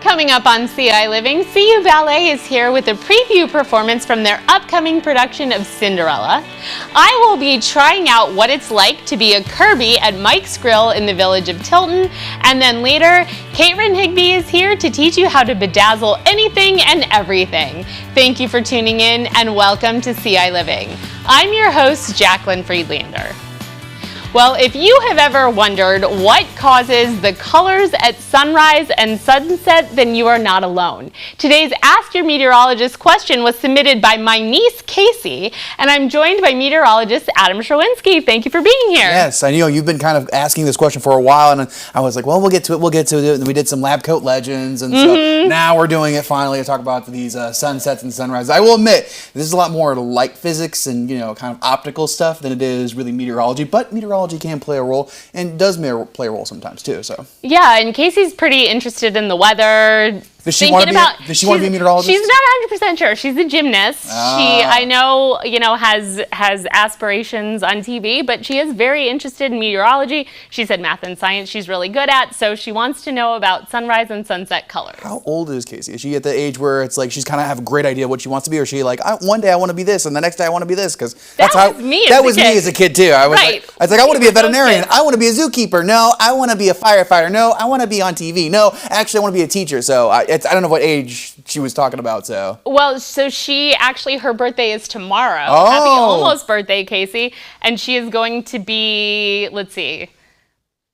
Coming up on ciLiving, CU Ballet is here with a preview performance from their upcoming production of Cinderella. I will be trying out what it's like to be a Kirby at Mike's Grill in the village of Tilton, and then later, Caitlin Higby is here to teach you how to bedazzle anything and everything. Thank you for tuning in and welcome to ciLiving. I'm your host, Jaclyn Friedlander. Well, if you have ever wondered what causes the colors at sunrise and sunset, then you are not alone. Today's Ask Your Meteorologist question was submitted by my niece, Casey, and I'm joined by meteorologist Adam Sherwinski. Thank you for being here. Yes, I know you've been kind of asking this question for a while, and I was like, well, we'll get to it. And we did some lab coat legends, and so now we're doing it finally to talk about these sunsets and sunrises. I will admit, this is a lot more light physics and, kind of optical stuff than it is really meteorology, but meteorology can play a role and does play a role sometimes too. So yeah, and Casey's pretty interested in the weather. Does she want to be a meteorologist? She's not 100% sure. She's a gymnast. She, I know, has aspirations on TV, but she is very interested in meteorology. She said math and science she's really good at, so she wants to know about sunrise and sunset colors. How old is Casey? Is she at the age where it's like she's kind of have a great idea what she wants to be, or is she like, one day I want to be this, and the next day I want to be this? Because that was me as a kid too. I was like, I want to be a veterinarian. I want to be a zookeeper. No, I want to be a firefighter. No, I want to be on TV. No, actually I want to be a teacher. So I don't know what age she was talking about, so. Well, so her birthday is tomorrow. Oh. Happy almost birthday, Casey. And she is going to be, let's see,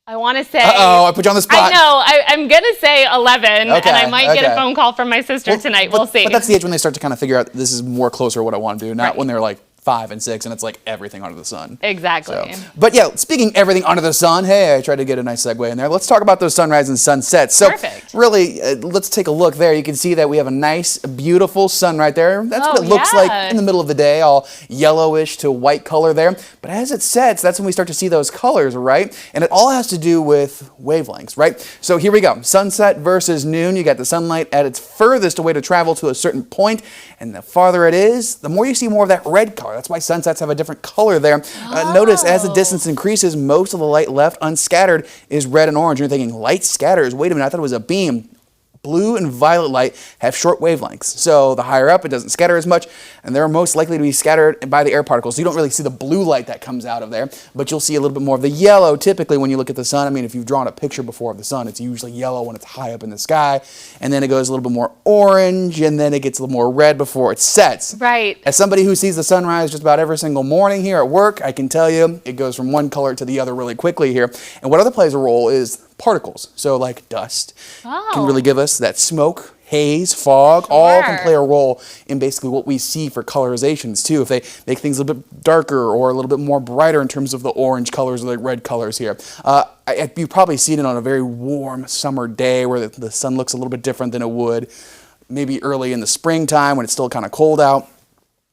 I want to say. I put you on the spot. I know, I'm going to say 11, and I might get a phone call from my sister tonight. We'll see. But that's the age when they start to kind of figure out this is more closer to what I want to do, not when they're like 5 and 6, and it's like everything under the sun. Exactly. So, but yeah, speaking everything under the sun, hey, I tried to get a nice segue in there. Let's talk about those sunrise and sunsets. So perfect. Really, let's take a look there. You can see that we have a nice, beautiful sun right there. That's what it looks like in the middle of the day, all yellowish to white color there. But as it sets, that's when we start to see those colors, right? And it all has to do with wavelengths, right? So here we go. Sunset versus noon. You got the sunlight at its furthest away to travel to a certain point, and the farther it is, the more you see more of that red color. That's why sunsets have a different color there. Notice as the distance increases, most of the light left unscattered is red and orange. You're thinking light scatters. Wait a minute, I thought it was a beam. Blue and violet light have short wavelengths. So the higher up, it doesn't scatter as much, and they're most likely to be scattered by the air particles. So you don't really see the blue light that comes out of there, but you'll see a little bit more of the yellow typically when you look at the sun. I mean, if you've drawn a picture before of the sun, it's usually yellow when it's high up in the sky, and then it goes a little bit more orange, and then it gets a little more red before it sets. Right. As somebody who sees the sunrise just about every single morning here at work, I can tell you it goes from one color to the other really quickly here. And what other plays a role is particles. So like dust can really give us that smoke, haze, fog, all can play a role in basically what we see for colorizations too. If they make things a little bit darker or a little bit more brighter in terms of the orange colors or the red colors here. You've probably seen it on a very warm summer day where the sun looks a little bit different than it would maybe early in the springtime when it's still kind of cold out,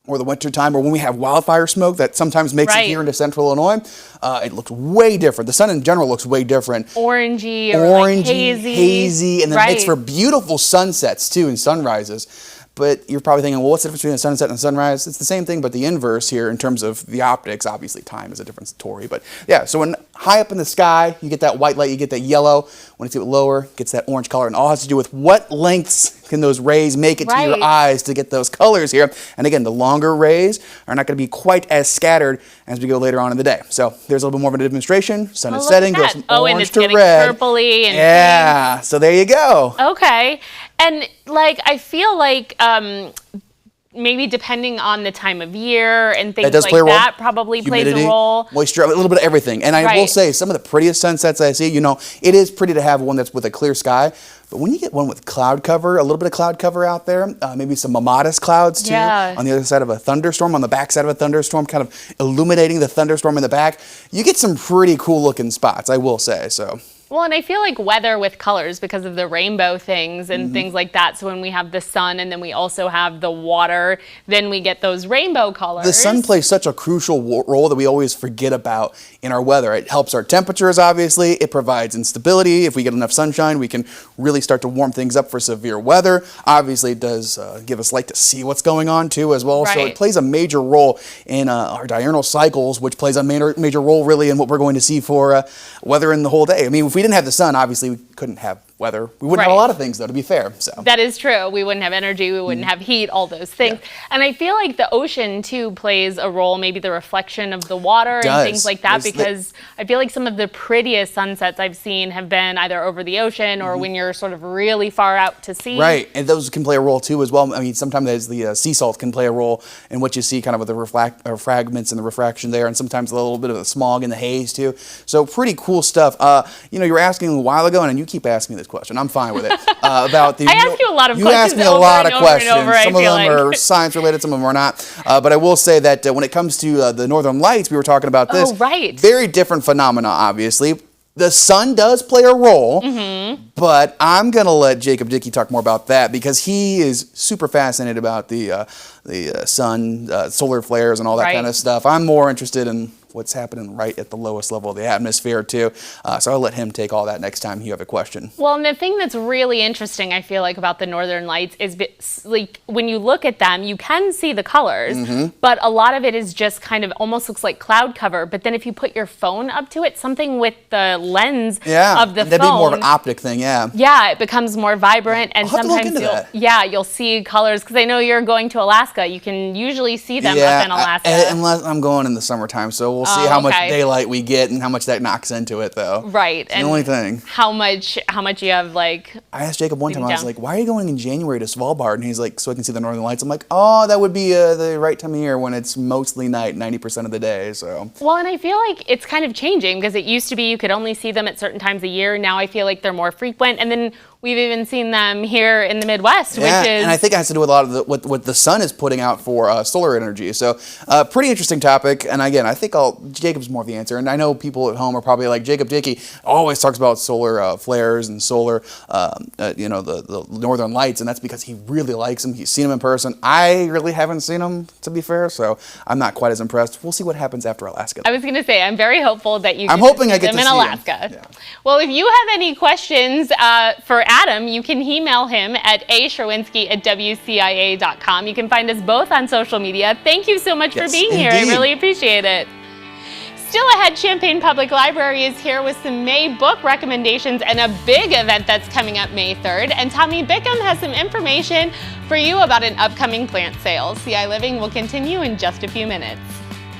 or the winter time, or when we have wildfire smoke that sometimes makes it here into central Illinois. It looks way different. The sun in general looks way different. Orangey, like hazy, and then makes for beautiful sunsets too and sunrises. But you're probably thinking, well, what's the difference between a sunset and a sunrise? It's the same thing, but the inverse here in terms of the optics. Obviously, time is a different story. But yeah, so when high up in the sky, you get that white light, you get that yellow. When it's a bit lower, it gets that orange color. And all has to do with what lengths can those rays make it to your eyes to get those colors here. And again, the longer rays are not going to be quite as scattered as we go later on in the day. So there's a little bit more of a demonstration. Sun is setting, goes from orange to red. And it's getting purpley and pink. So there you go. Okay. And I feel like maybe depending on the time of year and things like that probably plays a role. Moisture, a little bit of everything. And I will say, some of the prettiest sunsets I see, it is pretty to have one that's with a clear sky. But when you get one with cloud cover, a little bit of cloud cover out there, maybe some mammatus clouds too, on the other side of a thunderstorm, on the back side of a thunderstorm, kind of illuminating the thunderstorm in the back, you get some pretty cool looking spots, I will say. So. Well, and I feel like weather with colors because of the rainbow things and things like that. So when we have the sun and then we also have the water, then we get those rainbow colors. The sun plays such a crucial role that we always forget about in our weather. It helps our temperatures, obviously. It provides instability. If we get enough sunshine, we can really start to warm things up for severe weather. Obviously, it does give us light to see what's going on, too, as well. So it plays a major role in our diurnal cycles, which plays a major role, really, in what we're going to see for weather in the whole day. I mean, if we didn't have the sun, obviously, we couldn't have weather. We wouldn't have a lot of things, though, to be fair. So that is true. We wouldn't have energy. We wouldn't have heat, all those things. Yeah. And I feel like the ocean, too, plays a role, maybe the reflection of the water and things like that, because I feel like some of the prettiest sunsets I've seen have been either over the ocean or when you're sort of really far out to sea. Right, and those can play a role, too, as well. I mean, sometimes the sea salt can play a role in what you see kind of with the fragments and the refraction there, and sometimes a little bit of the smog and the haze, too. So pretty cool stuff. You know, you were asking a while ago, and you keep asking me this question. I'm fine with it. About the, I ask you a lot of questions. You ask me a lot of questions. Some of them are science related, some of them are not. But I will say that when it comes to the Northern Lights, we were talking about this. Oh, right. Very different phenomena, obviously. The sun does play a role, but I'm going to let Jacob Dickey talk more about that because he is super fascinated about the sun, solar flares and all that kind of stuff. I'm more interested in what's happening right at the lowest level of the atmosphere too. So I'll let him take all that next time you have a question. Well, and the thing that's really interesting, I feel like, about the Northern Lights is like when you look at them, you can see the colors, but a lot of it is just kind of almost looks like cloud cover. But then if you put your phone up to it, something with the lens of the phone. That'd be more of an optic thing, Yeah, it becomes more vibrant, and sometimes you'll see colors, because I know you're going to Alaska. You can usually see them up in Alaska. Unless I'm going in the summertime, so we'll see how much daylight we get and how much that knocks into it, though. Right. It's the only thing. How much you have, like... I asked Jacob one time, I was like, why are you going in January to Svalbard? And he's like, so I can see the Northern Lights. I'm like, oh, that would be the right time of year when it's mostly night 90% of the day, so... Well, and I feel like it's kind of changing, because it used to be you could only see them at certain times a year. Now I feel like they're more frequent, and then we've even seen them here in the Midwest, which is... and I think it has to do with a lot of what the sun is putting out for solar energy. So, pretty interesting topic. And again, I think Jacob's more of the answer. And I know people at home are probably like, Jacob Dickey always talks about solar flares and solar, the Northern Lights, and that's because he really likes them. He's seen them in person. I really haven't seen them, to be fair, so I'm not quite as impressed. We'll see what happens after Alaska. I was going to say, I'm very hopeful that you I'm hoping I get them to in see Alaska. Yeah. Well, if you have any questions for Adam, you can email him at Sherwinski@WCIA.com. You can find us both on social media. Thank you so much for being here. I really appreciate it. Still ahead, Champaign Public Library is here with some May book recommendations and a big event that's coming up May 3rd. And Tommy Bickham has some information for you about an upcoming plant sale. ciLiving will continue in just a few minutes.